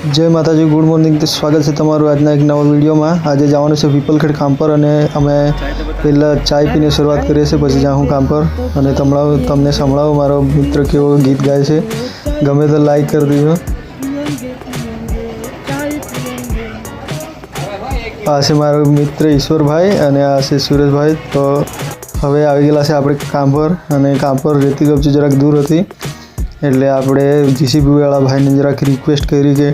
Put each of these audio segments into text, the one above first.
जय माताजी, good morning. तो स्वागत है तमारू आज एक नवा वीडियो में। आज जवान से पीपलखेड़ काम पर अने अमे पहला चाय पीने शुरुआत करीए छे, पछी जाऊँ काम पर अने तमने संभळावुं मारो मित्र केवो गीत गाय छे। गमे तो लाइक कर दीजो। आ छे मारो मित्र ईश्वर भाई अने आ छे सुरेश भाई। तो हवे आवी गेला छे आपणे काम पर अने काम पर रेती कपची जराक दूर हती एटले आपणे जीसीबी वाळा भाईने जराक रिक्वेस्ट करी के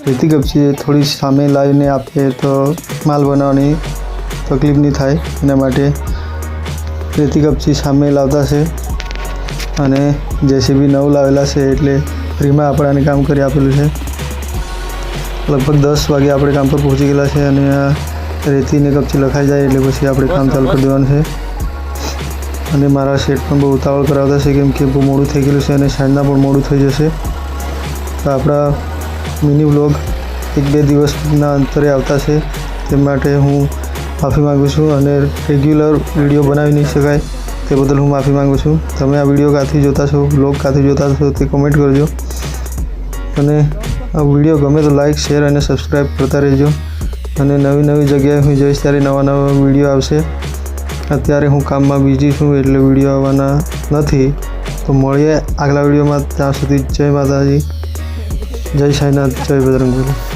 रेती कपची थोड़ी सामे लावीने आपे तो माल बनाववानी तकलीफ नहीं थाय, एना माटे रेती कपची सामे लावता छे अने जेसीबी नवुं लावेला छे एटले फ्रीमां आपणाने काम करी आपेलुं छे। लगभग 10 वागे आपणे काम पर पहोंची गेला छे अने आ रेती ने कपची लखाई जाए एटले पछी आपणे काम चालू करी देवानुं छे। अने मारा शेठ पण बहु उतावळ करावता छे केम के बहु मोडું થઈ ગયેલું છે અને સાંજના પણ મોડું થઈ જશે। તો આપણા મિની વ્લોગ 1-2 દિવસના અંતરે આવતા છે તે માટે હું માફી માંગુ છું અને રેગ્યુલર વિડીયો બનાવી નહીં શકાય તે બદલ હું માફી માંગુ છું। તમે આ વિડીયો કાથી જોતા છો, વ્લોગ કાથી જોતા છો તે કમેન્ટ કરજો અને આ વિડીયો ગમે તો લાઈક, શેર અને સબસ્ક્રાઈબ કરતા રહેજો અને નવી જગ્યાએ હું જઈશ ત્યારે નવા વિડીયો આવશે। અત્યારે હું કામમાં બીજી છું એટલે વિડીયો આવવાના નથી। તો મળીએ આગલા વિડીયોમાં, ત્યાં સુધી જય માતાજી, જય સાંઈનાથ, જય બજરંગબલી।